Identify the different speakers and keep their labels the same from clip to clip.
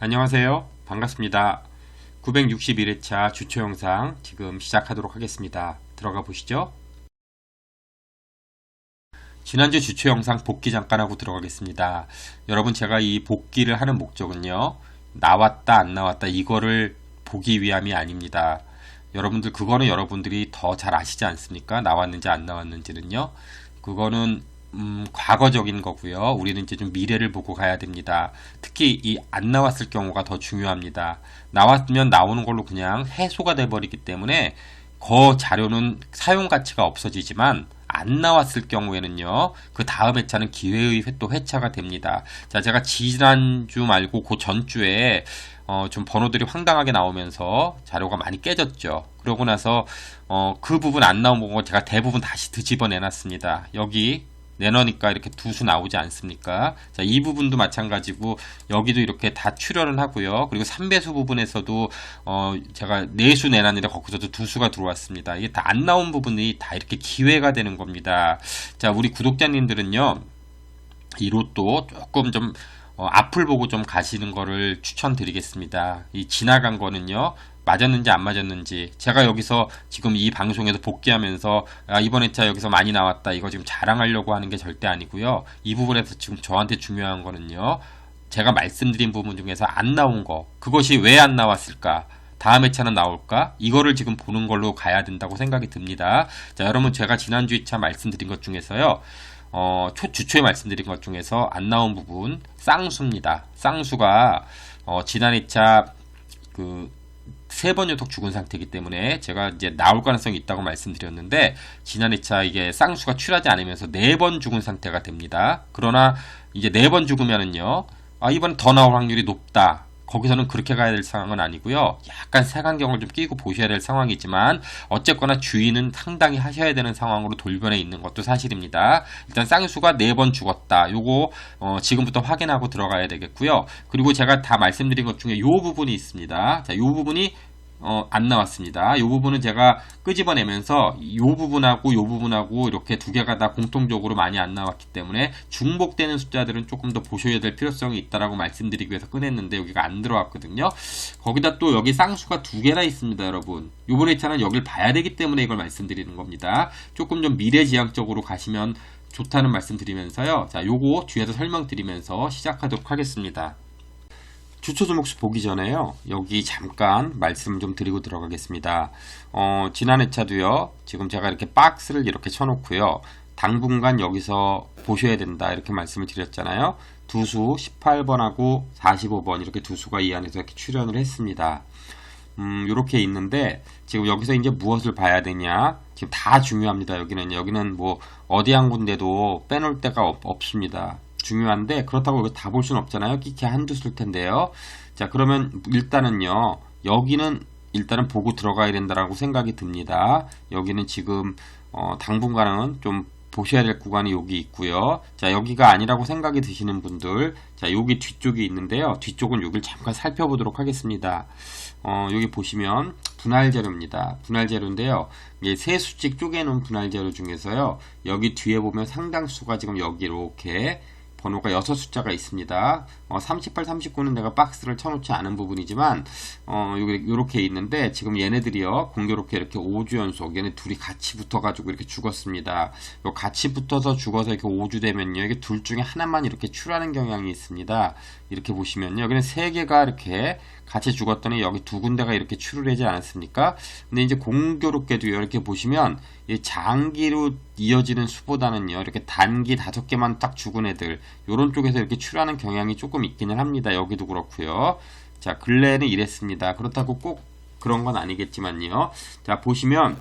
Speaker 1: 안녕하세요. 반갑습니다. 961회차 주초 영상 지금 시작하도록 하겠습니다. 들어가 보시죠. 지난주 주초 영상 복귀 잠깐 하고 들어가겠습니다. 여러분, 제가 이 복귀를 하는 목적은요, 나왔다 안 나왔다 이거를 보기 위함이 아닙니다. 여러분들, 그거는 여러분들이 더 잘 아시지 않습니까? 나왔는지 안 나왔는지는요. 그거는 과거적인 거고요. 우리는 이제 좀 미래를 보고 가야 됩니다. 특히 이 안 나왔을 경우가 더 중요합니다. 나왔으면 나오는 걸로 그냥 해소가 돼 버리기 때문에 그 자료는 사용 가치가 없어지지만, 안 나왔을 경우에는요, 그 다음 회차는 기회의 또 회차가 됩니다. 자, 제가 지난주 말고 그 전주에 좀 번호들이 황당하게 나오면서 자료가 많이 깨졌죠. 그러고 나서 그 부분 안 나온 거 제가 대부분 다시 뒤집어 내놨습니다. 여기 내놓으니까 이렇게 두 수 나오지 않습니까? 자, 이 부분도 마찬가지고 여기도 이렇게 다 출혈을 하고요. 그리고 3배수 부분에서도 제가 4수 내놨는데 거기서도 2수가 들어왔습니다. 이게 다 안 나온 부분이 다 이렇게 기회가 되는 겁니다. 자, 우리 구독자님들은요, 이 로또 조금 좀 앞을 보고 좀 가시는 거를 추천드리겠습니다. 이 지나간 거는요, 맞았는지 안 맞았는지, 제가 여기서 지금 이 방송에서 복귀하면서 이번 회차 여기서 많이 나왔다 이거 지금 자랑하려고 하는 게 절대 아니고요. 이 부분에서 지금 저한테 중요한 거는요, 제가 말씀드린 부분 중에서 안 나온 거, 그것이 왜 안 나왔을까, 다음 회차는 나올까, 이거를 지금 보는 걸로 가야 된다고 생각이 듭니다. 자, 여러분, 제가 지난주 회차 말씀드린 것 중에서요, 주초에 말씀드린 것 중에서 안 나온 부분 쌍수입니다. 쌍수가 지난 회차 그 3번 연속 죽은 상태이기 때문에 제가 이제 나올 가능성이 있다고 말씀드렸는데, 지난 회차 이게 쌍수가 출하지 않으면서 4번 죽은 상태가 됩니다. 그러나 이제 4번 죽으면은요, 이번 더 나올 확률이 높다, 거기서는 그렇게 가야 될 상황은 아니고요. 약간 색안경을 좀 끼고 보셔야 될 상황이지만, 어쨌거나 주의는 상당히 하셔야 되는 상황으로 돌변해 있는 것도 사실입니다. 일단 쌍수가 4번 죽었다, 요거 지금부터 확인하고 들어가야 되겠고요. 그리고 제가 다 말씀드린 것 중에 요 부분이 있습니다. 자, 요 부분이 안 나왔습니다. 이 부분은 제가 끄집어내면서 이 부분하고 이 부분하고 이렇게 두 개가 다 공통적으로 많이 안 나왔기 때문에 중복되는 숫자들은 조금 더 보셔야 될 필요성이 있다라고 말씀드리기 위해서 꺼냈는데, 여기가 안 들어왔거든요. 거기다 또 여기 쌍수가 2개나 있습니다, 여러분. 요번 회차는 여길 봐야 되기 때문에 이걸 말씀드리는 겁니다. 조금 좀 미래지향적으로 가시면 좋다는 말씀드리면서요. 자, 요거 뒤에서 설명드리면서 시작하도록 하겠습니다. 주초 종목수 보기 전에요, 여기 잠깐 말씀 좀 드리고 들어가겠습니다. 지난 회차도요, 지금 제가 이렇게 박스를 이렇게 쳐놓고요, 당분간 여기서 보셔야 된다 이렇게 말씀을 드렸잖아요. 두 수 18번하고 45번 이렇게 두 수가 이 안에서 이렇게 출연을 했습니다. 요렇게 있는데, 지금 여기서 이제 무엇을 봐야 되냐, 지금 다 중요합니다. 여기는 뭐 어디 한 군데도 빼놓을 데가 없습니다. 중요한데, 그렇다고 이거 다 볼 수는 없잖아요. 끼케 한두 수일 텐데요. 자, 그러면 일단은요, 여기는 일단은 보고 들어가야 된다라고 생각이 듭니다. 여기는 지금 당분간은 좀 보셔야 될 구간이 여기 있고요. 자, 여기가 아니라고 생각이 드시는 분들, 자, 여기 뒤쪽이 있는데요. 뒤쪽은 여기를 잠깐 살펴보도록 하겠습니다. 여기 보시면 분할 재료입니다. 분할 재료인데요, 이게 세 수씩 쪼개놓은 분할 재료 중에서요, 여기 뒤에 보면 상당수가 지금 여기 이렇게 번호가 6숫자가 있습니다. 38, 39는 내가 박스를 쳐놓지 않은 부분이지만, 요렇게 있는데, 지금 얘네들이요, 공교롭게 이렇게 5주 연속, 얘네 둘이 같이 붙어가지고 이렇게 죽었습니다. 요 같이 붙어서 죽어서 이렇게 5주 되면요, 이게 둘 중에 하나만 이렇게 출하는 경향이 있습니다. 이렇게 보시면요, 여기는 3개가 이렇게 같이 죽었더니 여기 2군데가 이렇게 출혈하지 않았습니까? 근데 이제 공교롭게도 이렇게 보시면, 이 장기로 이어지는 수보다는요, 이렇게 단기 5개만 딱 죽은 애들, 요런 쪽에서 이렇게 출하는 경향이 조금 있기는 합니다. 여기도 그렇고요. 자, 근래에는 이랬습니다. 그렇다고 꼭 그런 건 아니겠지만요. 자, 보시면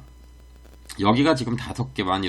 Speaker 1: 여기가 지금 5개만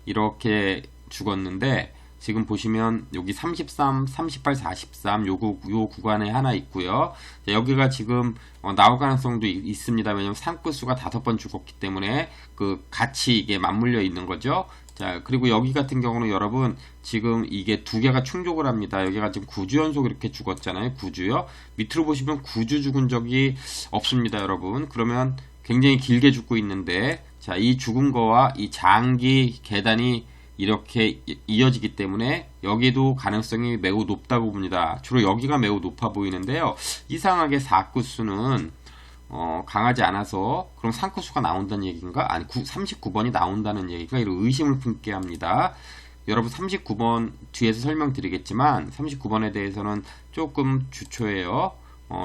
Speaker 1: 이렇게 죽었는데, 지금 보시면 여기 33, 38, 43 요 구간에 하나 있고요. 자, 여기가 지금 나올 가능성도 있습니다. 왜냐면 상끝수가 5번 죽었기 때문에 그 같이 이게 맞물려 있는 거죠. 자, 그리고 여기 같은 경우는 여러분 지금 이게 2개가 충족을 합니다. 여기가 지금 9주 연속 이렇게 죽었잖아요. 9주요. 밑으로 보시면 9주 죽은 적이 없습니다, 여러분. 그러면 굉장히 길게 죽고 있는데, 자, 이 죽은 거와 이 장기 계단이 이렇게 이어지기 때문에 여기도 가능성이 매우 높다고 봅니다. 주로 여기가 매우 높아 보이는데요. 이상하게 4구수는 강하지 않아서 그럼 3구수가 나온다는 얘기인가? 아니 39번이 나온다는 얘기가 이런 의심을 품게 합니다. 여러분 39번 뒤에서 설명드리겠지만 39번에 대해서는 조금 주초예요.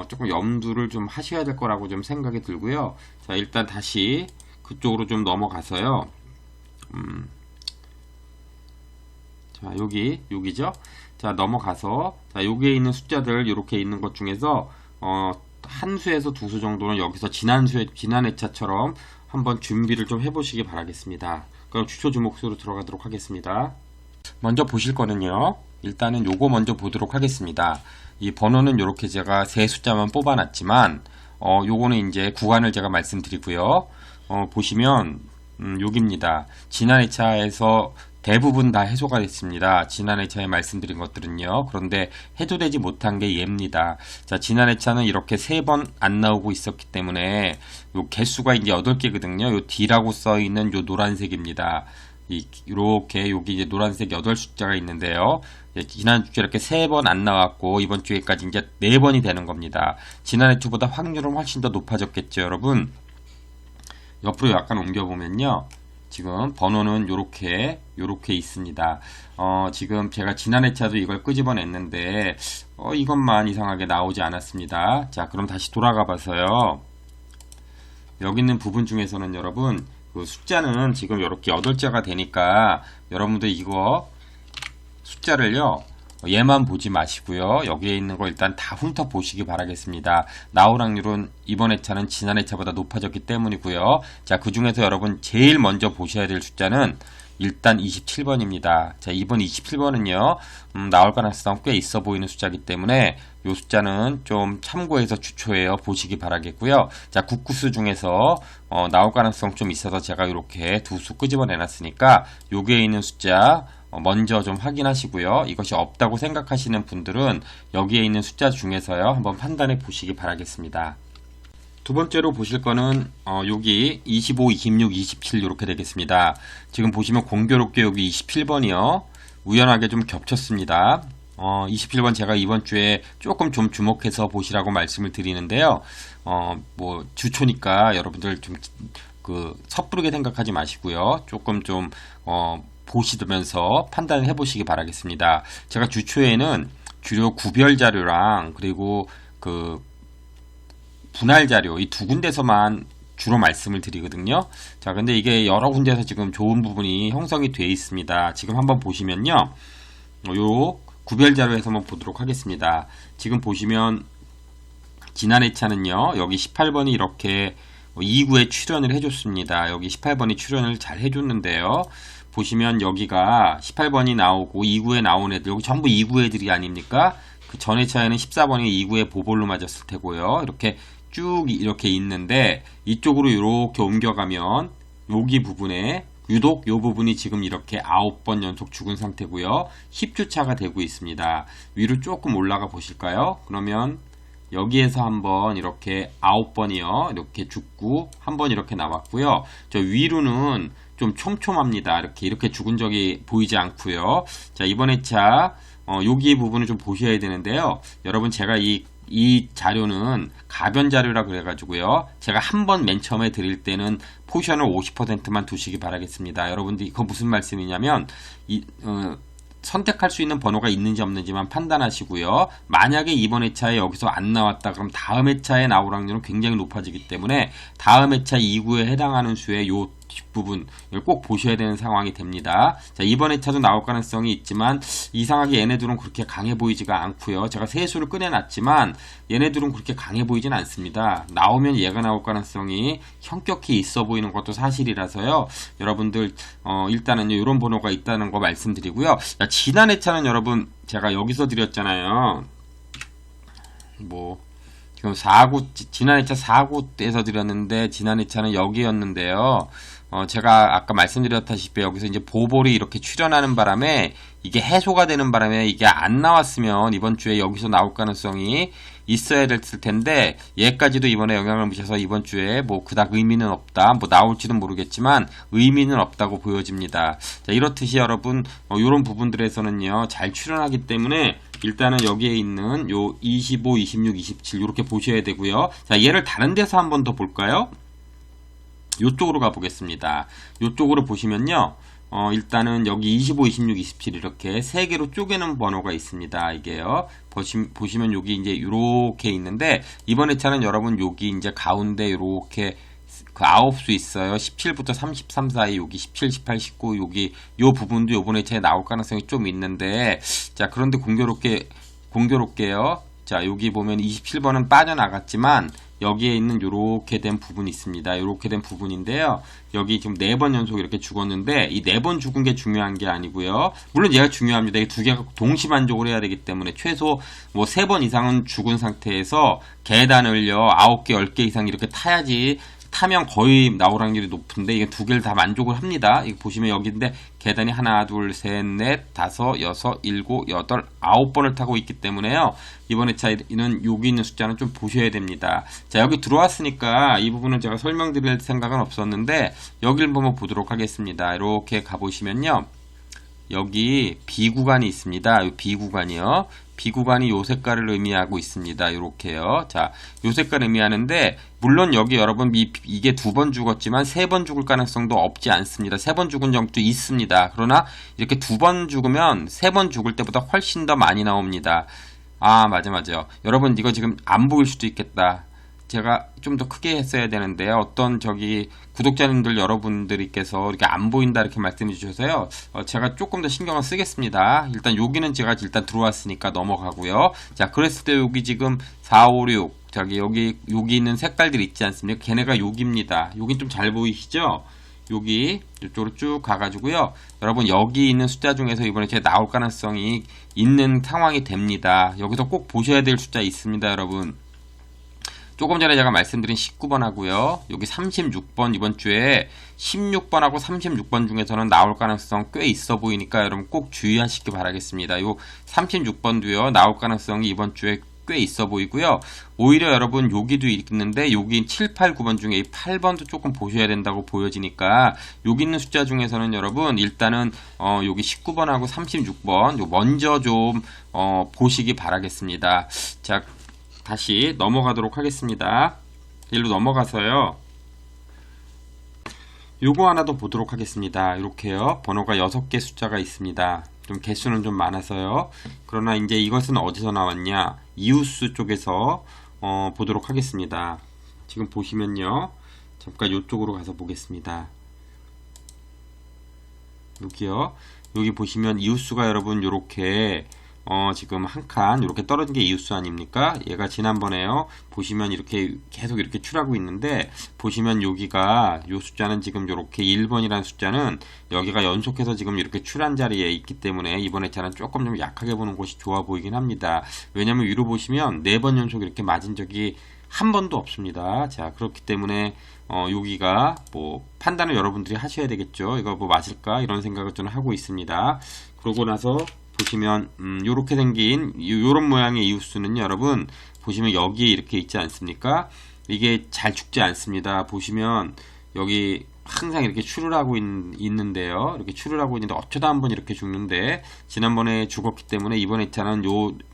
Speaker 1: 조금 염두를 좀 하셔야 될 거라고 좀 생각이 들고요. 자, 일단 다시 그쪽으로 좀 넘어가서요. 자, 여기죠? 자, 넘어가서, 자, 여기에 있는 숫자들, 이렇게 있는 것 중에서, 한 수에서 두 수 정도는 여기서 지난 회차처럼 한번 준비를 좀 해보시기 바라겠습니다. 그럼 주초 주목수로 들어가도록 하겠습니다. 먼저 보실 거는요, 일단은 요거 먼저 보도록 하겠습니다. 이 번호는 이렇게 제가 세 숫자만 뽑아놨지만, 요거는 이제 구간을 제가 말씀드리고요. 보시면, 여기입니다. 지난 회차에서 대부분 다 해소가 됐습니다. 지난 회차에 말씀드린 것들은요. 그런데 해소되지 못한 게 얘입니다. 자, 지난 회차는 이렇게 3번 안 나오고 있었기 때문에 요 개수가 이제 8개거든요. 요 D라고 써 있는 요 노란색입니다. 이렇게 여기 이제 노란색 8숫자가 있는데요. 지난주에 이렇게 3번 안 나왔고 이번 주에까지 이제 4번이 되는 겁니다. 지난 회차보다 확률은 훨씬 더 높아졌겠죠, 여러분. 옆으로 약간 옮겨보면요. 지금 번호는 요렇게 있습니다. 지금 제가 지난 회차도 이걸 끄집어냈는데 이것만 이상하게 나오지 않았습니다. 자, 그럼 다시 돌아가 봐서요. 여기 있는 부분 중에서는 여러분 그 숫자는 지금 이렇게 8자가 되니까 여러분들 이거 숫자를요. 얘만 보지 마시고요. 여기에 있는 거 일단 다 훑어 보시기 바라겠습니다. 나올 확률은 이번 회차는 지난 회차보다 높아졌기 때문이고요. 자, 그 중에서 여러분 제일 먼저 보셔야 될 숫자는 일단 27번입니다. 자, 이번 27번은요. 나올 가능성 꽤 있어 보이는 숫자이기 때문에 이 숫자는 좀 참고해서 주초해요. 보시기 바라겠고요. 자, 국구수 중에서 나올 가능성 좀 있어서 제가 이렇게 두 수 끄집어 내놨으니까 여기에 있는 숫자 먼저 좀 확인하시고요. 이것이 없다고 생각하시는 분들은 여기에 있는 숫자 중에서요. 한번 판단해 보시기 바라겠습니다. 두 번째로 보실 거는 여기 25, 26, 27 이렇게 되겠습니다. 지금 보시면 공교롭게 여기 27번이요. 우연하게 좀 겹쳤습니다. 27번 제가 이번 주에 조금 좀 주목해서 보시라고 말씀을 드리는데요. 뭐 주초니까 여러분들 좀 섣부르게 생각하지 마시고요. 조금 좀 보시면서 판단을 해보시기 바라겠습니다. 제가 주초에는 주로 구별 자료랑 그리고 그 분할 자료 이 두 군데서만 주로 말씀을 드리거든요. 자, 근데 이게 여러 군데서 지금 좋은 부분이 형성이 되어 있습니다. 지금 한번 보시면요. 요 구별 자료에서 한번 보도록 하겠습니다. 지금 보시면 지난 회차는요. 여기 18번이 이렇게 2구에 출연을 해줬습니다. 여기 18번이 출연을 잘 해줬는데요. 보시면 여기가 18번이 나오고 2구에 나온 애들 여기 전부 2구 애들이 아닙니까? 그 전 회차에는 14번이 2구에 보볼로 맞았을 테고요. 이렇게 쭉 이렇게 있는데 이쪽으로 이렇게 옮겨가면 여기 부분에 유독 이 부분이 지금 이렇게 9번 연속 죽은 상태고요. 10주차가 되고 있습니다. 위로 조금 올라가 보실까요? 그러면 여기에서 한번 이렇게 9번이요. 이렇게 죽고 한번 이렇게 나왔고요. 저 위로는 좀 촘촘합니다. 이렇게 죽은 적이 보이지 않고요. 자, 이번 회차 여기 부분을 좀 보셔야 되는데요. 여러분 제가 이 자료는 가변 자료라 그래가지고요. 제가 한번 맨 처음에 드릴 때는 포션을 50%만 두시기 바라겠습니다. 여러분들 이거 무슨 말씀이냐면 선택할 수 있는 번호가 있는지 없는지만 판단하시고요. 만약에 이번 회차에 여기서 안 나왔다 그럼 다음 회차에 나올 확률은 굉장히 높아지기 때문에 다음 회차 2구에 해당하는 수의 요 뒷부분 꼭 보셔야 되는 상황이 됩니다. 자, 이번 회차도 나올 가능성이 있지만 이상하게 얘네들은 그렇게 강해 보이지가 않고요. 제가 세 수를 꺼내놨지만 얘네들은 그렇게 강해 보이진 않습니다. 나오면 얘가 나올 가능성이 현격히 있어 보이는 것도 사실이라서요. 여러분들 일단은 이런 번호가 있다는 거 말씀드리고요. 자, 지난 회차는 여러분 제가 여기서 드렸잖아요. 뭐 지금 4구 지난 회차 4구 때에서 드렸는데 지난 회차는 여기였는데요. 제가 아까 말씀드렸다시피 여기서 이제 보볼이 이렇게 출현하는 바람에 이게 해소가 되는 바람에 이게 안 나왔으면 이번 주에 여기서 나올 가능성이 있어야 됐을 텐데 얘까지도 이번에 영향을 미쳐서 이번 주에 뭐 그닥 의미는 없다. 뭐 나올지는 모르겠지만 의미는 없다고 보여집니다. 자, 이렇듯이 여러분 이런 부분들에서는요 잘 출현하기 때문에 일단은 여기에 있는 요 25, 26, 27 이렇게 보셔야 되고요. 자, 얘를 다른 데서 한 번 더 볼까요? 요쪽으로 가보겠습니다. 요쪽으로 보시면요. 일단은 여기 25, 26, 27 이렇게 세 개로 쪼개는 번호가 있습니다. 이게요. 보시면 여기 이제 요렇게 있는데 이번 회차는 여러분 여기 이제 가운데 요렇게 그 9수 있어요. 17부터 33 사이 여기 17, 18, 19 여기 요 부분도 요번 회차에 나올 가능성이 좀 있는데 자, 그런데 공교롭게요. 자, 여기 보면 27번은 빠져나갔지만 여기에 있는 요렇게 된 부분이 있습니다. 요렇게 된 부분인데요. 여기 지금 4번 연속 이렇게 죽었는데 이 4번 죽은 게 중요한 게 아니고요. 물론 얘가 중요합니다. 이 두 개가 동시만족을 해야 되기 때문에 최소 뭐 3번 이상은 죽은 상태에서 계단을요 9개, 10개 이상 이렇게 타야지 타면 거의 나올 확률이 높은데 이게 두 개를 다 만족을 합니다. 이거 보시면 여기인데 계단이 하나, 둘, 셋, 넷, 다섯, 여섯, 일곱, 여덟, 9번을 타고 있기 때문에요. 이번 회차에는 여기 있는 숫자는 좀 보셔야 됩니다. 자, 여기 들어왔으니까 이 부분은 제가 설명드릴 생각은 없었는데 여기를 한번 보도록 하겠습니다. 이렇게 가보시면요. 여기 B 구간이 있습니다. 이 B 구간이요. B 구간이 요 색깔을 의미하고 있습니다. 이렇게요. 자, 요 색깔 의미하는데 물론 여기 여러분 이게 2번 죽었지만 3번 죽을 가능성도 없지 않습니다. 3번 죽은 적도 있습니다. 그러나 이렇게 2번 죽으면 3번 죽을 때보다 훨씬 더 많이 나옵니다. 아, 맞아요. 여러분 이거 지금 안 보일 수도 있겠다. 제가 좀 더 크게 했어야 되는데 어떤 저기 구독자님들 여러분들께서 이렇게 안 보인다 이렇게 말씀해 주셔서요. 제가 조금 더 신경을 쓰겠습니다. 일단 여기는 제가 일단 들어왔으니까 넘어가고요. 자, 그랬을 때 여기 지금 4, 5, 6 저기 여기 있는 색깔들이 있지 않습니까? 걔네가 여기입니다. 여기 좀 잘 보이시죠? 여기 이쪽으로 쭉 가가지고요. 여러분 여기 있는 숫자 중에서 이번에 제가 나올 가능성이 있는 상황이 됩니다. 여기서 꼭 보셔야 될 숫자 있습니다, 여러분. 조금 전에 제가 말씀드린 19번 하고요. 여기 36번 이번 주에 16번하고 36번 중에서는 나올 가능성 꽤 있어 보이니까 여러분 꼭 주의하시기 바라겠습니다. 요 36번도요. 나올 가능성이 이번 주에 꽤 있어 보이고요. 오히려 여러분 여기도 있는데 여기 7, 8, 9번 중에 이 8번도 조금 보셔야 된다고 보여지니까 여기 있는 숫자 중에서는 여러분 일단은 여기 19번하고 36번 요 먼저 좀 보시기 바라겠습니다. 자, 다시 넘어가도록 하겠습니다. 일로 넘어가서요. 요거 하나 더 보도록 하겠습니다. 이렇게요. 번호가 6개 숫자가 있습니다. 좀 개수는 좀 많아서요. 그러나 이제 이것은 어디서 나왔냐? 이웃수 쪽에서 보도록 하겠습니다. 지금 보시면요. 잠깐 이쪽으로 가서 보겠습니다. 여기요. 여기 보시면 이웃수가 여러분 요렇게 지금 한 칸 이렇게 떨어진 게 이웃수 아닙니까? 얘가 지난번에요. 보시면 이렇게 계속 이렇게 출하고 있는데 보시면 여기가 요 숫자는 지금 이렇게 1번이라는 숫자는 여기가 연속해서 지금 이렇게 출한 자리에 있기 때문에 이번 회차는 조금 좀 약하게 보는 것이 좋아 보이긴 합니다. 왜냐면 위로 보시면 4번 연속 이렇게 맞은 적이 한 번도 없습니다. 자, 그렇기 때문에 여기가 뭐 판단을 여러분들이 하셔야 되겠죠. 이거 뭐 맞을까? 이런 생각을 저는 하고 있습니다. 그러고 나서 보시면 요렇게 생긴 요런 모양의 이웃수는 여러분 보시면 여기에 이렇게 있지 않습니까? 이게 잘 죽지 않습니다. 보시면 여기 항상 이렇게 출을 하고 있는데요. 이렇게 출을 하고 있는데 어쩌다 한번 이렇게 죽는데 지난번에 죽었기 때문에 이번 회차는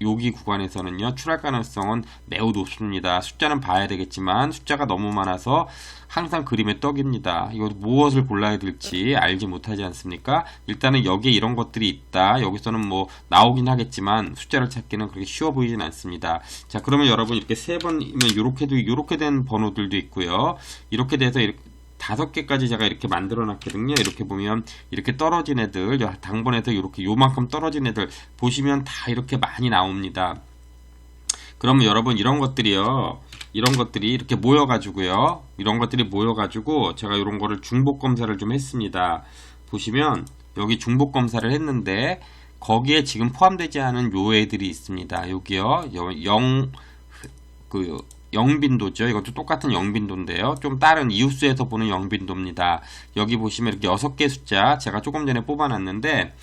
Speaker 1: 여기 구간에서는요. 출할 가능성은 매우 높습니다. 숫자는 봐야 되겠지만 숫자가 너무 많아서 항상 그림의 떡입니다. 이거 무엇을 골라야 될지 알지 못하지 않습니까? 일단은 여기에 이런 것들이 있다. 여기서는 뭐 나오긴 하겠지만 숫자를 찾기는 그렇게 쉬워 보이진 않습니다. 자, 그러면 여러분 이렇게 3번이면 요렇게 된 번호들도 있고요. 이렇게 돼서 이렇게 5개까지 제가 이렇게 만들어 놨거든요. 이렇게 보면 이렇게 떨어진 애들 당번에서 이렇게 요만큼 떨어진 애들 보시면 다 이렇게 많이 나옵니다. 그러면 여러분 이런 것들이 이렇게 모여가지고요. 이런 것들이 모여가지고 제가 이런 거를 중복 검사를 좀 했습니다. 보시면 여기 중복 검사를 했는데 거기에 지금 포함되지 않은 요 애들이 있습니다. 여기요. 영빈도죠. 이것도 똑같은 영빈도인데요. 좀 다른 이웃수에서 보는 영빈도입니다. 여기 보시면 이렇게 6개 숫자 제가 조금 전에 뽑아놨는데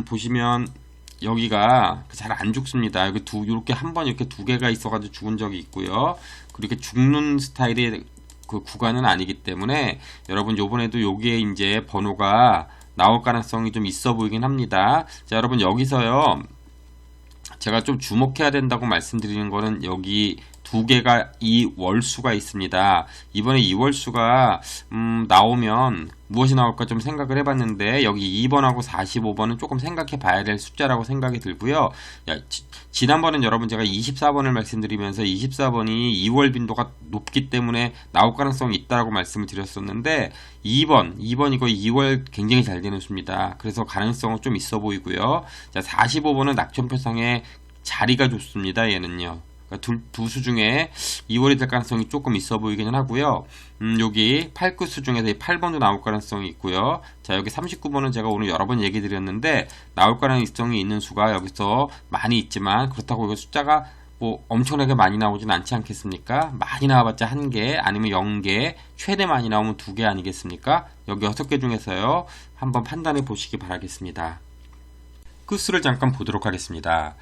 Speaker 1: 보시면 여기가 잘 안 죽습니다. 여기 이렇게 한 번 이렇게 2개가 있어가지고 죽은 적이 있고요. 그렇게 죽는 스타일의 그 구간은 아니기 때문에 여러분 요번에도 여기에 이제 번호가 나올 가능성이 좀 있어 보이긴 합니다. 자, 여러분 여기서요. 제가 좀 주목해야 된다고 말씀드리는 거는 여기 2개가 이 월수가 있습니다. 이번에 이 월수가 나오면 무엇이 나올까 좀 생각을 해봤는데 여기 2번하고 45번은 조금 생각해 봐야 될 숫자라고 생각이 들고요. 지난번엔 여러분 제가 24번을 말씀드리면서 24번이 2월 빈도가 높기 때문에 나올 가능성이 있다고 말씀을 드렸었는데 2번 이거 2월 굉장히 잘 되는 수입니다. 그래서 가능성은 좀 있어 보이고요. 자, 45번은 낙천표상에 자리가 좋습니다. 얘는요. 두 수 중에 2월이 될 가능성이 조금 있어 보이기는 하고요. 여기 8구수 중에서 8번도 나올 가능성이 있고요. 자, 여기 39번은 제가 오늘 여러 번 얘기 드렸는데 나올 가능성이 있는 수가 여기서 많이 있지만 그렇다고 이거 숫자가 뭐 엄청나게 많이 나오진 않지 않겠습니까? 많이 나와봤자 1개 아니면 0개 최대 많이 나오면 2개 아니겠습니까? 여기 6개 중에서요. 한번 판단해 보시기 바라겠습니다. 끝수를 잠깐 보도록 하겠습니다.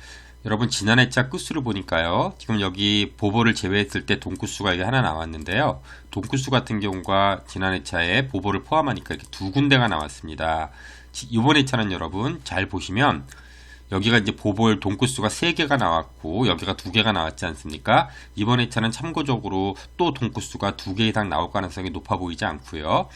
Speaker 1: 여러분 지난 회차 끝수를 보니까요. 지금 여기 보보를 제외했을 때 동끝수가 이게 하나 나왔는데요. 동끝수 같은 경우가 지난 회차에 보보를 포함하니까 이렇게 2군데가 나왔습니다. 이번 회차는 여러분 잘 보시면 여기가 이제 보볼 동끝수가 3개가 나왔고 여기가 2개가 나왔지 않습니까? 이번 회차는 참고적으로 또 동끝수가 2개 이상 나올 가능성이 높아 보이지 않고요.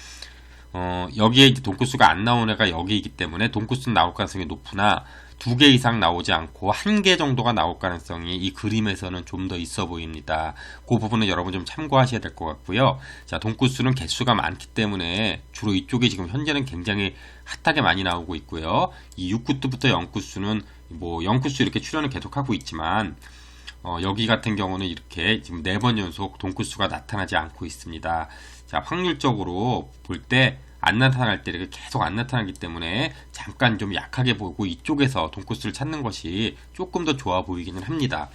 Speaker 1: 여기에 이제 동끝수가 안 나온 애가 여기이기 때문에 동끝수는 나올 가능성이 높으나 2개 이상 나오지 않고 1개 정도가 나올 가능성이 이 그림에서는 좀 더 있어 보입니다. 그 부분은 여러분 좀 참고하셔야 될 것 같고요. 자, 동끝수는 개수가 많기 때문에 주로 이쪽에 지금 현재는 굉장히 핫하게 많이 나오고 있고요. 이 6구수부터 0구수는 뭐 0구수 이렇게 출현을 계속하고 있지만 여기 같은 경우는 이렇게 지금 4번 연속 동끝수가 나타나지 않고 있습니다. 자, 확률적으로 볼 때 안 나타날 때 이렇게 계속 안 나타나기 때문에 잠깐 좀 약하게 보고 이쪽에서 동끝수를 찾는 것이 조금 더 좋아 보이기는 합니다.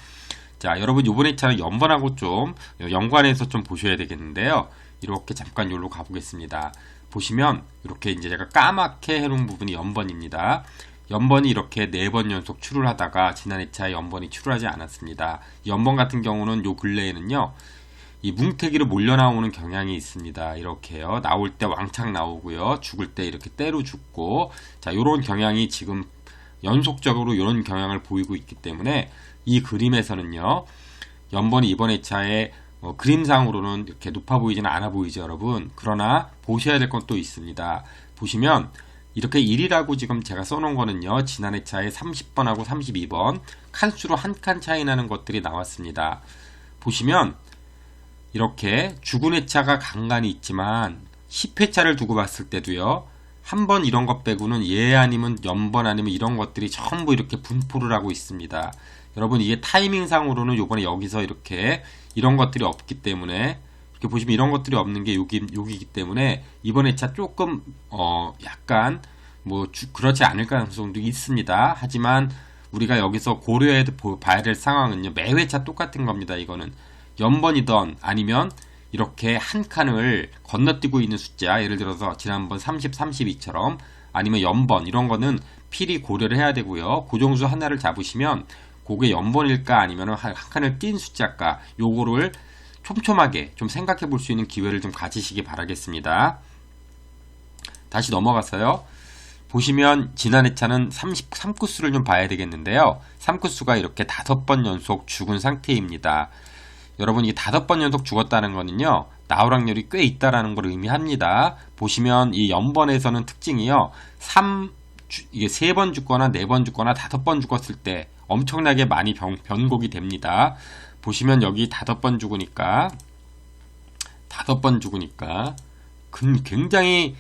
Speaker 1: 자, 여러분 요번 회차는 연번하고 좀 연관해서 좀 보셔야 되겠는데요. 이렇게 잠깐 여기로 가보겠습니다. 보시면 이렇게 이제 제가 까맣게 해놓은 부분이 연번입니다. 연번이 이렇게 4번 연속 출을 하다가 지난 회차에 연번이 출하지 않았습니다. 연번 같은 경우는 요 근래에는요. 이 뭉태기로 몰려 나오는 경향이 있습니다. 이렇게요. 나올 때 왕창 나오고요. 죽을 때 이렇게 때로 죽고 자, 요런 경향이 지금 연속적으로 이런 경향을 보이고 있기 때문에 이 그림에서는요. 연번이 이번 회차에 그림상으로는 이렇게 높아 보이지는 않아 보이죠, 여러분. 그러나 보셔야 될 건 또 있습니다. 보시면 이렇게 1이라고 지금 제가 써놓은 거는요. 지난 회차에 30번하고 32번 칸수로 한 칸 차이 나는 것들이 나왔습니다. 보시면 이렇게 죽은 회차가 간간히 있지만 10회차를 두고 봤을 때도요. 한 번 이런 것 빼고는 예 아니면 연번 아니면 이런 것들이 전부 이렇게 분포를 하고 있습니다. 여러분 이게 타이밍상으로는 요번에 여기서 이렇게 이런 것들이 없기 때문에 이렇게 보시면 이런 것들이 없는 게 여기이기 때문에 이번 회차 조금 약간 뭐 그렇지 않을 가능성도 있습니다. 하지만 우리가 여기서 고려해 봐야 될 상황은요. 매 회차 똑같은 겁니다. 이거는 연번이던 아니면 이렇게 한 칸을 건너뛰고 있는 숫자 예를 들어서 지난번 30, 32처럼 아니면 연번 이런 거는 필히 고려를 해야 되고요. 고정수 하나를 잡으시면 그게 연번일까 아니면 한 칸을 띈 숫자일까 요거를 촘촘하게 좀 생각해 볼 수 있는 기회를 좀 가지시기 바라겠습니다. 다시 넘어가서요. 보시면 지난 회차는 33구수를 좀 봐야 되겠는데요. 3구수가 이렇게 5번 연속 죽은 상태입니다. 여러분 이 5번 연속 죽었다는 거는요. 나올 확률이 꽤 있다라는 걸 의미합니다. 보시면 이 연번에서는 특징이요. 이게 3번 죽거나 4번 죽거나 5번 죽었을 때 엄청나게 많이 변곡이 됩니다. 보시면 여기 5번 죽으니까 굉장히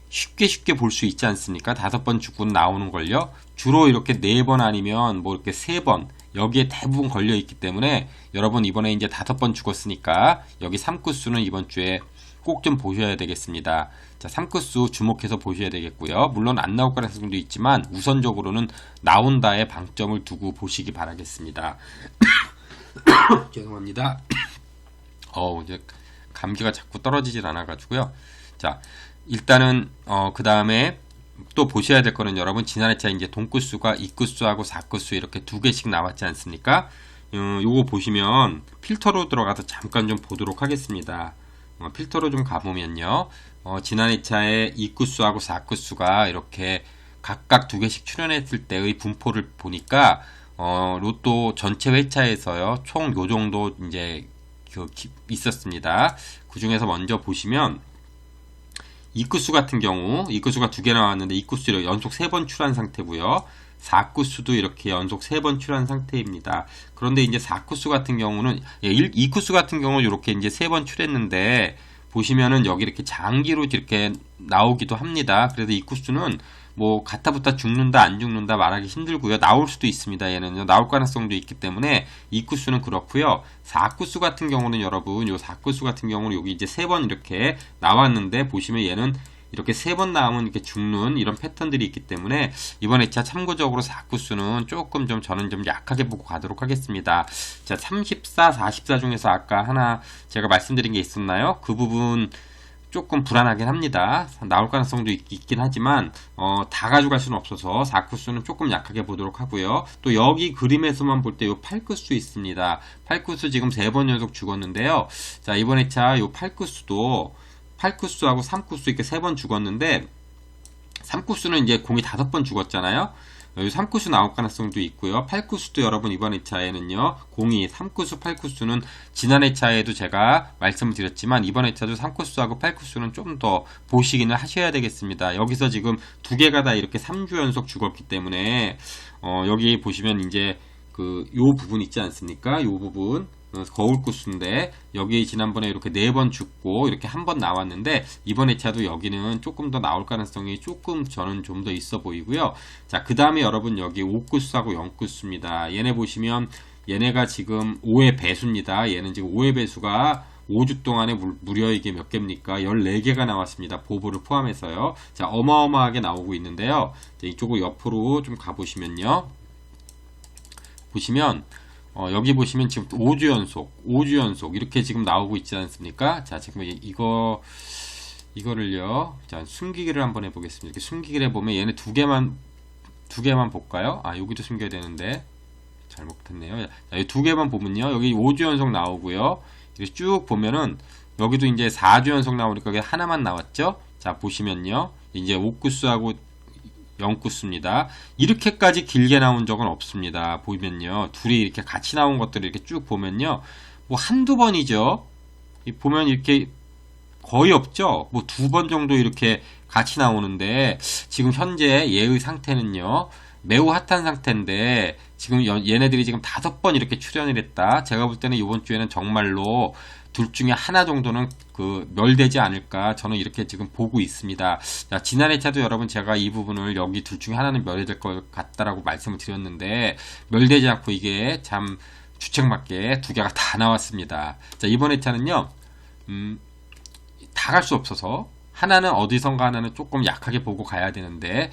Speaker 1: 쉽게 볼 수 있지 않습니까? 5번 죽고 나오는 걸요. 주로 이렇게 4번 아니면 뭐 이렇게 3번 여기에 대부분 걸려 있기 때문에 여러분 이번에 이제 5번 죽었으니까 여기 3구수는 이번 주에 꼭 좀 보셔야 되겠습니다. 자, 3구수 주목해서 보셔야 되겠고요. 물론 안 나올 가능성도 있지만 우선적으로는 나온다에 방점을 두고 보시기 바라겠습니다. 죄송합니다. 이제 감기가 자꾸 떨어지질 않아가지고요. 자, 일단은 그 다음에 또 보셔야 될 거는 여러분 지난해차 이제 동구수가 2구수하고 4구수 이렇게 두 개씩 나왔지 않습니까? 요거 보시면 필터로 들어가서 잠깐 좀 보도록 하겠습니다. 필터로 좀 가보면요. 지난해차에 2구수하고 4구수가 이렇게 각각 두 개씩 출연했을 때의 분포를 보니까 로또 전체 회차에서요. 총 요 정도 이제 있었습니다. 그 중에서 먼저 보시면 2구수 같은 경우 2구수가 두 개 나왔는데 2구수 연속 3번 출한 상태고요. 4구수도 이렇게 연속 3번 출한 상태입니다. 그런데 이제 4구수 같은 경우는 2구수 같은 경우는 이렇게 이제 3번 출했는데 보시면은 여기 이렇게 장기로 이렇게 나오기도 합니다. 그래서 2구수는 뭐 갔다붙다 죽는다 안 죽는다 말하기 힘들고요. 나올 수도 있습니다. 얘는요. 나올 가능성도 있기 때문에 2구수는 그렇고요. 4구수 같은 경우는 여러분 요 4구수 같은 경우는 여기 이제 3번 이렇게 나왔는데 보시면 얘는 이렇게 3번 나오면 이렇게 죽는 이런 패턴들이 있기 때문에 이번 회차 참고적으로 4구수는 조금 좀 저는 좀 약하게 보고 가도록 하겠습니다. 자, 34, 44 중에서 아까 하나 제가 말씀드린 게 있었나요? 그 부분 조금 불안하긴 합니다. 나올 가능성도 있긴 하지만 다 가져갈 수는 없어서 4구수는 조금 약하게 보도록 하고요. 또 여기 그림에서만 볼 때 요 8구수 있습니다. 8구수 지금 3번 연속 죽었는데요. 자, 이번 회차 요 8구수도 8구수하고 3구수 이렇게 3번 죽었는데 3구수는 이제 공이 5번 죽었잖아요. 여기 3구수 나올 가능성도 있고요. 8구수도 여러분 이번 회차에는요. 공이 3구수, 8구수는 지난 회차에도 제가 말씀을 드렸지만 이번 회차도 3구수하고 8구수는 좀 더 보시기는 하셔야 되겠습니다. 여기서 지금 두 개가 다 이렇게 3주 연속 죽었기 때문에 여기 보시면 이제 요 부분 있지 않습니까? 요 부분 거울구수인데 여기 지난번에 이렇게 4번 죽고 이렇게 한 번 나왔는데 이번 회차도 여기는 조금 더 나올 가능성이 조금 저는 좀 더 있어 보이고요. 자, 그 다음에 여러분 여기 5구수하고 0구수입니다. 얘네 보시면 얘네가 지금 5의 배수입니다. 얘는 지금 5의 배수가 5주 동안에 무려 이게 몇 개입니까? 14개가 나왔습니다. 보보를 포함해서요. 자, 어마어마하게 나오고 있는데요. 자, 이쪽으로 옆으로 좀 가보시면요. 보시면 여기 보시면 지금 5주 연속 이렇게 지금 나오고 있지 않습니까? 자, 지금 이거를요. 자, 숨기기를 한번 해보겠습니다. 이렇게 숨기기를 해보면 얘네 두 개만 볼까요? 아, 여기도 숨겨야 되는데 잘못했네요. 자, 이 두 개만 보면요. 여기 5주 연속 나오고요. 이렇게 쭉 보면은 여기도 이제 4주 연속 나오니까 여기 하나만 나왔죠? 자, 보시면요. 이제 5구수하고 0구수입니다. 이렇게까지 길게 나온 적은 없습니다. 보면요. 둘이 이렇게 같이 나온 것들을 이렇게 쭉 보면요. 뭐 한두 번이죠. 보면 이렇게 거의 없죠. 뭐 2번 정도 이렇게 같이 나오는데 지금 현재 얘의 상태는요. 매우 핫한 상태인데 지금 얘네들이 지금 5번 이렇게 출연을 했다. 제가 볼 때는 이번 주에는 정말로 둘 중에 하나 정도는 멸되지 않을까 저는 이렇게 지금 보고 있습니다. 자, 지난 회차도 여러분 제가 이 부분을 여기 둘 중에 하나는 멸될 것 같다라고 말씀을 드렸는데 멸되지 않고 이게 참 주책맞게 두 개가 다 나왔습니다. 자, 이번 회차는요 다 갈 수 없어서 하나는 어디선가 하나는 조금 약하게 보고 가야 되는데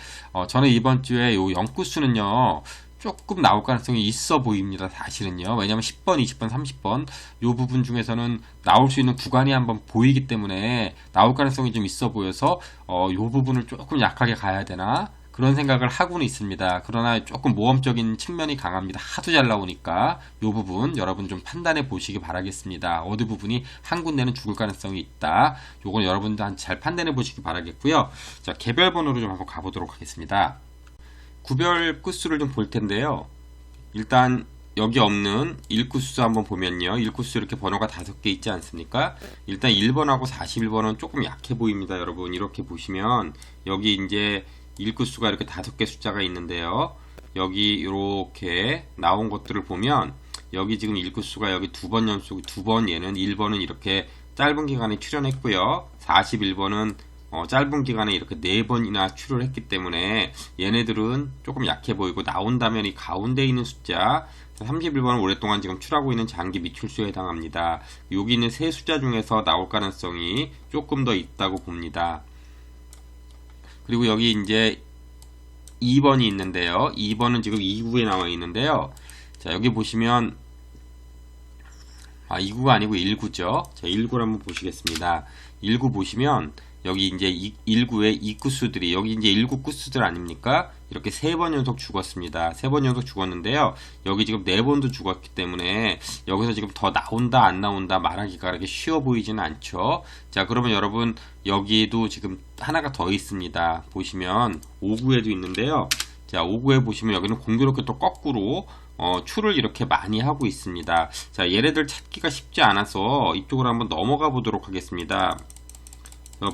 Speaker 1: 저는 이번 주에 요 0구수는요 조금 나올 가능성이 있어 보입니다. 사실은요. 왜냐하면 10번, 20번, 30번 요 부분 중에서는 나올 수 있는 구간이 한번 보이기 때문에 나올 가능성이 좀 있어 보여서 요 부분을 조금 약하게 가야 되나 그런 생각을 하고는 있습니다. 그러나 조금 모험적인 측면이 강합니다. 하도 잘 나오니까 요 부분 여러분 좀 판단해 보시기 바라겠습니다. 어느 부분이 한 군데는 죽을 가능성이 있다. 요건 여러분들 잘 판단해 보시기 바라겠고요. 자, 개별 번호로 좀 한번 가보도록 하겠습니다. 구별 구수를 좀 볼 텐데요. 일단 여기 없는 1구수 한번 보면요. 1구수 이렇게 번호가 5개 있지 않습니까? 일단 1번하고 41번은 조금 약해 보입니다. 여러분 이렇게 보시면 여기 이제 1구수가 이렇게 5개 숫자가 있는데요. 여기 이렇게 나온 것들을 보면 여기 지금 1구수가 여기 2번 연속 2번 얘는 1번은 이렇게 짧은 기간에 출연했고요. 41번은 짧은 기간에 이렇게 4번이나 출을 했기 때문에 얘네들은 조금 약해 보이고 나온다면 이 가운데 있는 숫자 31번은 오랫동안 지금 출하고 있는 장기 미출수에 해당합니다. 여기 있는 세 숫자 중에서 나올 가능성이 조금 더 있다고 봅니다. 그리고 여기 이제 2번이 있는데요. 2번은 지금 2구에 나와 있는데요. 자, 여기 보시면 2구가 아니고 1구죠. 자, 1구를 한번 보시겠습니다. 1구 보시면 여기 이제 1구의 이 구수들이 여기 이제 1구 구수들 아닙니까? 이렇게 3번 연속 죽었습니다. 3번 연속 죽었는데요. 여기 지금 4번도 죽었기 때문에 여기서 지금 더 나온다 안 나온다 말하기가 그렇게 쉬워 보이지는 않죠. 자, 그러면 여러분 여기에도 지금 하나가 더 있습니다. 보시면 5구에도 있는데요. 자, 5구에 보시면 여기는 공교롭게 또 거꾸로 출을 이렇게 많이 하고 있습니다. 자, 얘네들 찾기가 쉽지 않아서 이쪽으로 한번 넘어가 보도록 하겠습니다.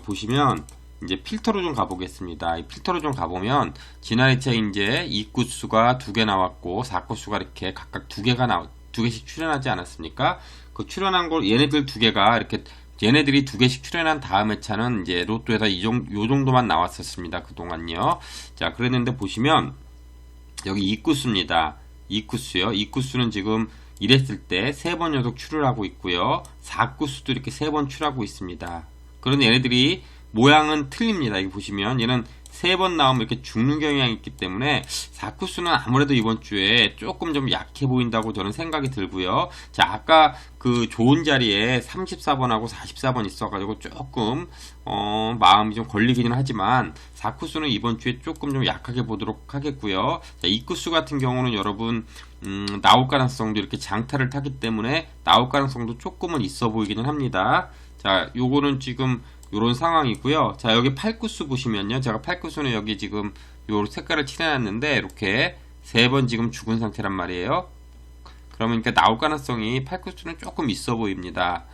Speaker 1: 보시면 이제 필터로 좀 가보겠습니다. 이 필터로 좀 가보면 지난 회차에 이제 2구수가 2개 나왔고 4구수가 이렇게 각각 2개씩 출연하지 않았습니까? 그 출연한 걸 얘네들 2개가 이렇게 얘네들이 2개씩 출연한 다음 회차는 이제 로또에서 요 정도만 나왔었습니다. 그동안요. 자, 그랬는데 보시면 여기 2구수입니다. 2구수요. 2구수는 지금 이랬을 때 3번 연속 출을 하고 있고요. 4구수도 이렇게 3번 출하고 있습니다. 그런데 얘네들이 모양은 틀립니다. 여기 보시면 얘는 3번 나오면 이렇게 죽는 경향이 있기 때문에 4구수는 아무래도 이번 주에 조금 좀 약해 보인다고 저는 생각이 들고요. 자, 아까 그 좋은 자리에 34번하고 44번 있어가지고 조금 마음이 좀 걸리기는 하지만 4구수는 이번 주에 조금 좀 약하게 보도록 하겠고요. 자, 2구수 같은 경우는 여러분 나올 가능성도 이렇게 장타를 타기 때문에 나올 가능성도 조금은 있어 보이기는 합니다. 자, 요거는 지금 요런 상황이고요. 자, 여기 8구수 보시면요. 제가 8구수는 여기 지금 요 색깔을 칠해놨는데 이렇게 3번 지금 죽은 상태란 말이에요. 그러면 그러니까 나올 가능성이 8구수는 조금 있어 보입니다.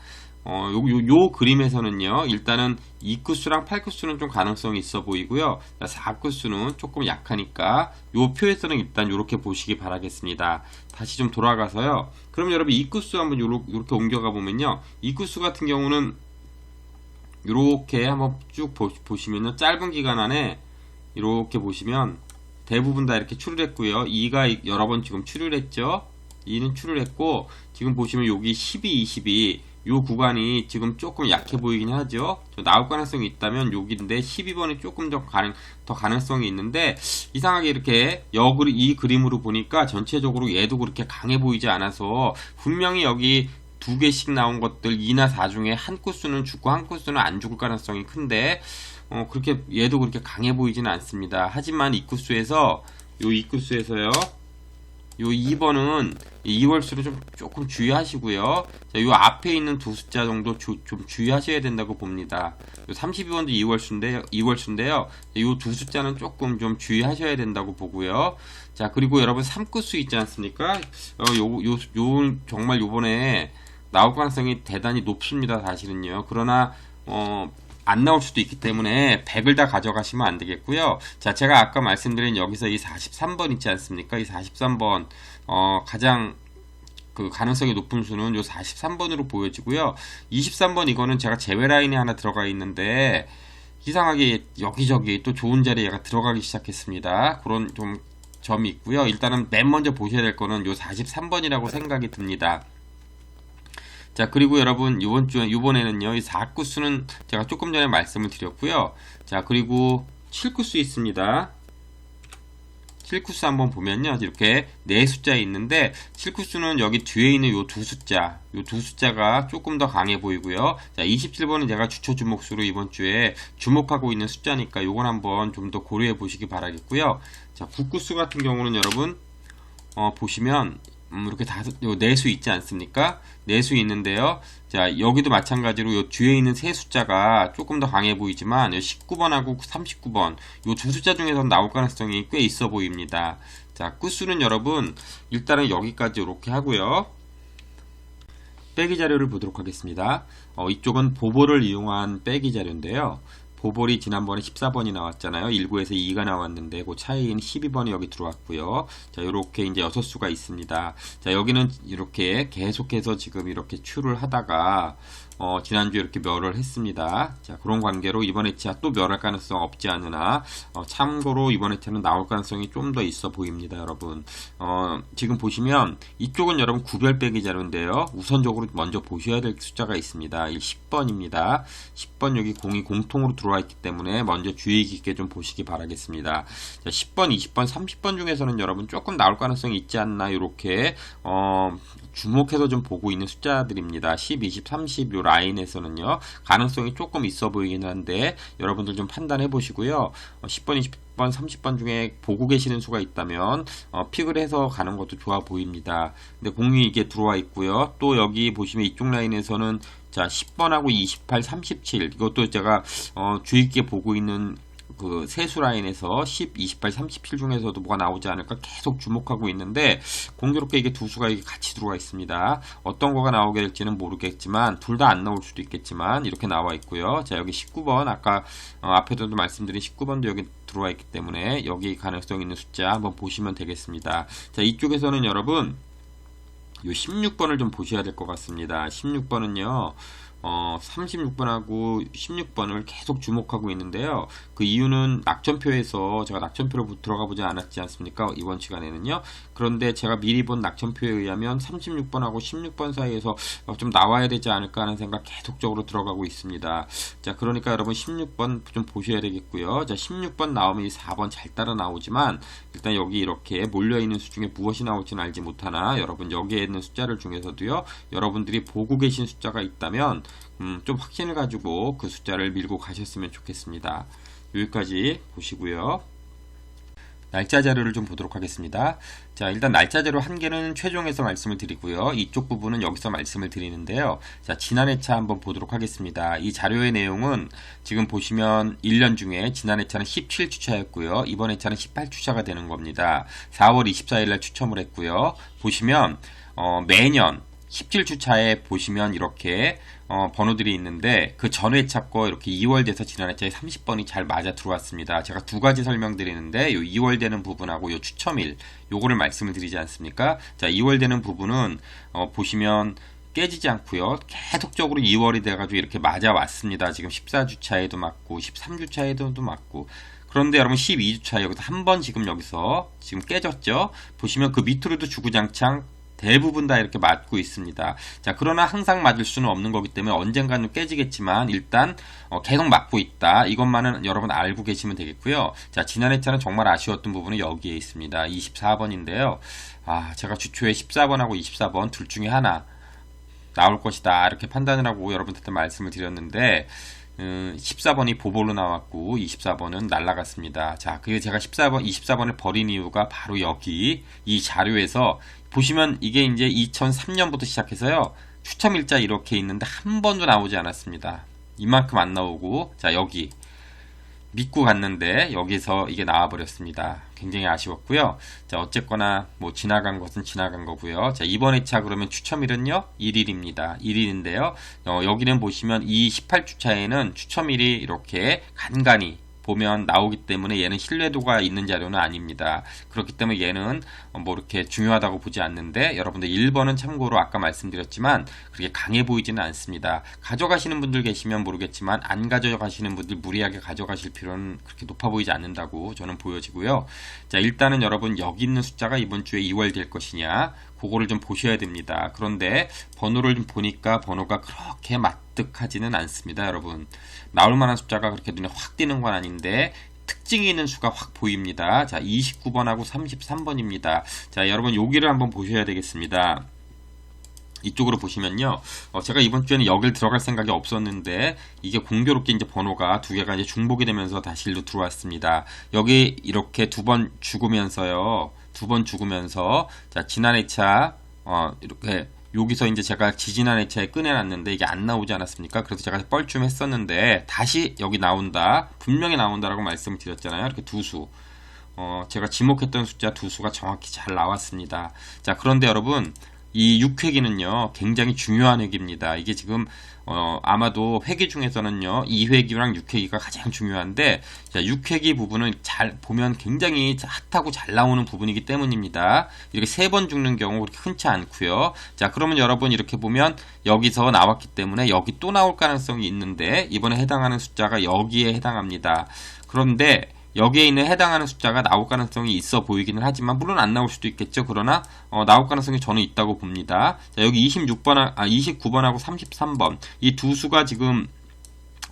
Speaker 1: 요 그림에서는요. 일단은 2구수랑 8구수는 좀 가능성이 있어 보이고요. 4구수는 조금 약하니까 요 표에서는 일단 요렇게 보시기 바라겠습니다. 다시 좀 돌아가서요. 그럼 여러분 2구수 한번 요렇게 옮겨가 보면요. 2구수 같은 경우는 이렇게 한번 쭉 보시면요. 짧은 기간 안에 이렇게 보시면 대부분 다 이렇게 출을 했고요. 2가 여러 번 지금 출을 했죠. 2는 출을 했고 지금 보시면 여기 12, 22 요 구간이 지금 조금 약해 보이긴 하죠. 나올 가능성이 있다면 여기인데 12번이 조금 더 가능성이 있는데 이상하게 이렇게 이 그림으로 보니까 전체적으로 얘도 그렇게 강해 보이지 않아서 분명히 여기 2개씩 나온 것들 2나 4 중에 한 구수는 죽고 한 구수는 안 죽을 가능성이 큰데 그렇게 얘도 그렇게 강해 보이지는 않습니다. 하지만 이 구수에서요 요 2번은 2월수를 조금 주의하시고요. 자, 요 앞에 있는 두 숫자 정도 좀 주의하셔야 된다고 봅니다. 요 32번도 2월수인데요. 요 두 숫자는 조금 좀 주의하셔야 된다고 보고요. 자, 그리고 여러분 3구수 있지 않습니까? 정말 요번에 나올 가능성이 대단히 높습니다. 사실은요. 그러나 안 나올 수도 있기 때문에 100을 다 가져가시면 안 되겠고요. 자, 제가 아까 말씀드린 여기서 이 43번 있지 않습니까? 이 43번 가장 그 가능성이 높은 수는 요 43번으로 보여지고요. 23번 이거는 제가 제외 라인에 하나 들어가 있는데 이상하게 여기저기 또 좋은 자리에 얘가 들어가기 시작했습니다. 그런 좀 점이 있고요. 일단은 맨 먼저 보셔야 될 거는 요 43번이라고 생각이 듭니다. 자, 그리고 여러분 이번에는요 이 4구수는 제가 조금 전에 말씀을 드렸고요. 자, 그리고 7구수 있습니다. 7구수 한번 보면요 이렇게 4숫자 있는데 7구수는 여기 뒤에 있는 요 두 숫자가 조금 더 강해 보이고요. 자, 27번은 제가 주초 주목수로 이번 주에 주목하고 있는 숫자니까 요건 한번 좀 더 고려해 보시기 바라겠고요. 자, 9구수 같은 경우는 여러분 보시면 이렇게 요 내수 있지 않습니까? 내수 있는데요. 자, 여기도 마찬가지로 요 뒤에 있는 세 숫자가 조금 더 강해 보이지만 19번하고 39번 요 두 숫자 중에서 나올 가능성이 꽤 있어 보입니다. 자, 구수는 여러분 일단은 여기까지 이렇게 하고요. 빼기 자료를 보도록 하겠습니다. 이쪽은 보볼을 이용한 빼기 자료인데요. 보볼이 지난번에 14번이 나왔잖아요. 1구에서 2가 나왔는데 그 차이인 12번이 여기 들어왔고요. 자, 이렇게 이제 6수가 있습니다. 자, 여기는 이렇게 계속해서 지금 이렇게 출을 하다가 지난주에 이렇게 멸을 했습니다. 자, 그런 관계로 이번 회차 또 멸할 가능성 없지 않으나 참고로 이번 회차는 나올 가능성이 좀 더 있어 보입니다. 여러분 지금 보시면 이쪽은 여러분 구별 빼기 자료인데요. 우선적으로 먼저 보셔야 될 숫자가 있습니다. 10번입니다. 10번 여기 공이 공통으로 들어와 있기 때문에 먼저 주의 깊게 좀 보시기 바라겠습니다. 자, 10번, 20번, 30번 중에서는 여러분 조금 나올 가능성이 있지 않나 이렇게 주목해서 좀 보고 있는 숫자들입니다. 10, 20, 30 요 라인에서는요. 가능성이 조금 있어 보이긴 한데 여러분들 좀 판단해 보시고요. 10번, 20번, 30번 중에 보고 계시는 수가 있다면 픽을 해서 가는 것도 좋아 보입니다. 근데 공이 이게 들어와 있고요. 또 여기 보시면 이쪽 라인에서는 자 10번하고 28, 37 이것도 제가 주의 깊게 보고 있는 그 세수 라인에서 10, 28, 37 중에서도 뭐가 나오지 않을까 계속 주목하고 있는데 공교롭게 이게 두 수가 이게 같이 들어와 있습니다. 어떤 거가 나오게 될지는 모르겠지만 둘 다 안 나올 수도 있겠지만 이렇게 나와 있고요. 자 여기 19번 아까 앞에도 말씀드린 19번도 여기 들어와 있기 때문에 여기 가능성 있는 숫자 한번 보시면 되겠습니다. 자 이쪽에서는 여러분 요 16번을 좀 보셔야 될 것 같습니다. 16번은요. 36번하고 16번을 계속 주목하고 있는데요. 그 이유는 낙천표에서 제가 낙천표로 들어가 보지 않았지 않습니까? 이번 시간에는요. 그런데 제가 미리 본 낙천표에 의하면 36번하고 16번 사이에서 좀 나와야 되지 않을까 하는 생각 계속적으로 들어가고 있습니다. 자, 그러니까 여러분 16번 좀 보셔야 되겠고요. 자, 16번 나오면 이 4번 잘 따라 나오지만 일단 여기 이렇게 몰려있는 수 중에 무엇이 나올지는 알지 못하나 여러분 여기에 있는 숫자를 중에서도요. 여러분들이 보고 계신 숫자가 있다면 좀 확신을 가지고 그 숫자를 밀고 가셨으면 좋겠습니다. 여기까지 보시고요. 날짜 자료를 좀 보도록 하겠습니다. 자, 일단 날짜 자료 한 개는 최종에서 말씀을 드리고요. 이쪽 부분은 여기서 말씀을 드리는데요. 자, 지난 회차 한번 보도록 하겠습니다. 이 자료의 내용은 지금 보시면 1년 중에 지난 회차는 17주차였고요. 이번 회차는 18주차가 되는 겁니다. 4월 24일 날 추첨을 했고요. 보시면 매년 17주차에 보시면 이렇게 번호들이 있는데 그 전 회차 거 이렇게 2월 돼서 지난 회차에 30번이 잘 맞아 들어왔습니다. 제가 두 가지 설명드리는데 요 2월 되는 부분하고 요 추첨일 요거를 말씀을 드리지 않습니까? 자, 2월 되는 부분은 보시면 깨지지 않고요. 계속적으로 2월이 돼가지고 이렇게 맞아 왔습니다. 지금 14주차에도 맞고 13주차에도 맞고 그런데 여러분 12주차 여기서 한 번 지금 깨졌죠? 보시면 그 밑으로도 주구장창 대부분 다 이렇게 맞고 있습니다. 자, 그러나 항상 맞을 수는 없는 거기 때문에 언젠가는 깨지겠지만 일단 계속 맞고 있다. 이것만은 여러분 알고 계시면 되겠고요. 자, 지난 회차는 정말 아쉬웠던 부분은 여기에 있습니다. 24번인데요. 제가 주초에 14번하고 24번 둘 중에 하나 나올 것이다. 이렇게 판단을 하고 여러분들한테 말씀을 드렸는데 14번이 보볼로 나왔고 24번은 날라갔습니다. 자, 그게 제가 24번을 버린 이유가 바로 여기 이 자료에서 보시면 이게 이제 2003년부터 시작해서요. 추첨 일자 이렇게 있는데 한 번도 나오지 않았습니다. 이만큼 안 나오고 자, 여기 믿고 갔는데 여기서 이게 나와버렸습니다. 굉장히 아쉬웠고요. 자, 어쨌거나 뭐 지나간 것은 지나간 거고요. 자, 이번 회차 그러면 추첨일은요 1일입니다. 1일인데요. 여기는 보시면 이 18주차에는 추첨일이 이렇게 간간히 보면 나오기 때문에 얘는 신뢰도가 있는 자료는 아닙니다. 그렇기 때문에 얘는 뭐 이렇게 중요하다고 보지 않는데 여러분들 1번은 참고로 아까 말씀드렸지만 그렇게 강해 보이지는 않습니다. 가져가시는 분들 계시면 모르겠지만 안 가져가시는 분들 무리하게 가져가실 필요는 그렇게 높아 보이지 않는다고 저는 보여지고요. 자, 일단은 여러분 여기 있는 숫자가 이번 주에 2월 될 것이냐 그거를 좀 보셔야 됩니다. 그런데 번호를 좀 보니까 번호가 그렇게 마뜩하지는 않습니다. 여러분 나올 만한 숫자가 그렇게 눈에 확 띄는 건 아닌데 특징이 있는 수가 확 보입니다. 자, 29번하고 33번입니다. 자, 여러분 여기를 한번 보셔야 되겠습니다. 이쪽으로 보시면요. 제가 이번 주에는 여길 들어갈 생각이 없었는데 이게 공교롭게 이제 번호가 두 개가 이제 중복이 되면서 다시 일로 들어왔습니다. 여기 이렇게 두 번 죽으면서요. 자, 지난 회차 이렇게 여기서 이제 제가 지지난 회차에 꺼내놨는데 이게 안 나오지 않았습니까? 그래서 제가 뻘쭘했었는데 다시 여기 나온다. 분명히 나온다라고 말씀을 드렸잖아요. 이렇게 두 수. 제가 지목했던 숫자 두 수가 정확히 잘 나왔습니다. 자, 그런데 여러분 이 6회기는요 굉장히 중요한 회기입니다. 이게 지금 아마도 회기 중에서는요 2회기랑 6회기가 가장 중요한데 자, 6회기 부분은 잘 보면 굉장히 핫하고 잘 나오는 부분이기 때문입니다. 이렇게 3번 죽는 경우 그렇게 흔치 않고요. 자, 그러면 여러분 이렇게 보면 여기서 나왔기 때문에 여기 또 나올 가능성이 있는데 이번에 해당하는 숫자가 여기에 해당합니다. 그런데 여기에 있는 해당하는 숫자가 나올 가능성이 있어 보이기는 하지만 물론 안 나올 수도 있겠죠. 그러나 나올 가능성이 저는 있다고 봅니다. 자, 여기 29번하고 33번 이 두 수가 지금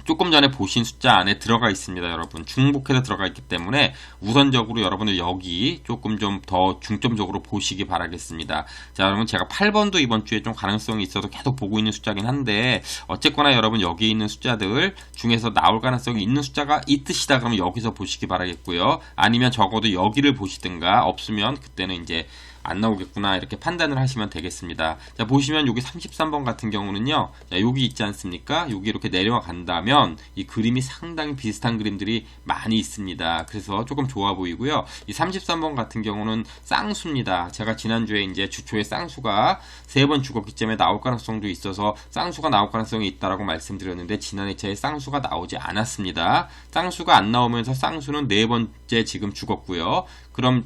Speaker 1: 조금 전에 보신 숫자 안에 들어가 있습니다, 여러분. 중복해서 들어가 있기 때문에 우선적으로 여러분들 여기 조금 좀 더 중점적으로 보시기 바라겠습니다. 자, 여러분 제가 8번도 이번 주에 좀 가능성이 있어서 계속 보고 있는 숫자긴 한데 어쨌거나 여러분 여기 있는 숫자들 중에서 나올 가능성이 있는 숫자가 있으시다 그러면 여기서 보시기 바라겠고요. 아니면 적어도 여기를 보시든가 없으면 그때는 이제 안 나오겠구나 이렇게 판단을 하시면 되겠습니다. 자, 보시면 여기 33번 같은 경우는요. 자, 여기 있지 않습니까? 여기 이렇게 내려와 간다면 이 그림이 상당히 비슷한 그림들이 많이 있습니다. 그래서 조금 좋아 보이고요. 이 33번 같은 경우는 쌍수입니다. 제가 지난주에 이제 주초에 쌍수가 3번 죽었기 때문에 나올 가능성도 있어서 쌍수가 나올 가능성이 있다라고 말씀드렸는데 지난 회차에 쌍수가 나오지 않았습니다. 쌍수가 안 나오면서 쌍수는 4번째 지금 죽었고요. 그럼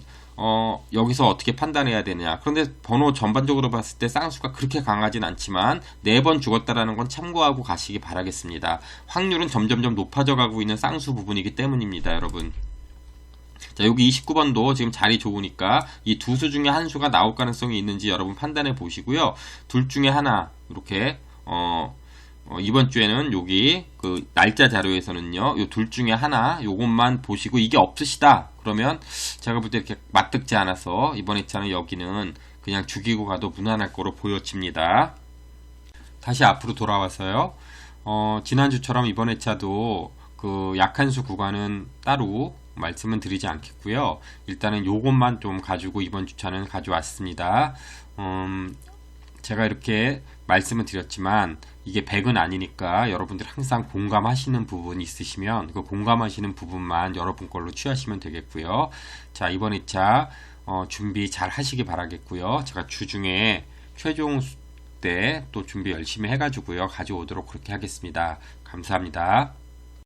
Speaker 1: 여기서 어떻게 판단해야 되냐. 그런데 번호 전반적으로 봤을 때 쌍수가 그렇게 강하진 않지만 4번 죽었다라는 건 참고하고 가시기 바라겠습니다. 확률은 점점점 높아져 가고 있는 쌍수 부분이기 때문입니다, 여러분. 자, 여기 29번도 지금 자리 좋으니까 이 두 수 중에 한 수가 나올 가능성이 있는지 여러분 판단해 보시고요. 둘 중에 하나, 이렇게, 이번 주에는 여기 그 날짜 자료에서는요, 요 둘 중에 하나, 요것만 보시고 이게 없으시다. 그러면 제가 볼 때 이렇게 맞득지 않아서 이번 회차는 여기는 그냥 죽이고 가도 무난할 거로 보여집니다. 다시 앞으로 돌아와서요. 지난주처럼 이번 회차도 그 약한 수 구간은 따로 말씀은 드리지 않겠고요. 일단은 요것만 좀 가지고 이번 주차는 가져왔습니다. 제가 이렇게 말씀을 드렸지만 이게 100은 아니니까 여러분들 항상 공감하시는 부분이 있으시면 그 공감하시는 부분만 여러분 걸로 취하시면 되겠고요. 자, 이번 2차 준비 잘 하시기 바라겠고요. 제가 주중에 최종 때 또 준비 열심히 해가지고요. 가져오도록 그렇게 하겠습니다. 감사합니다.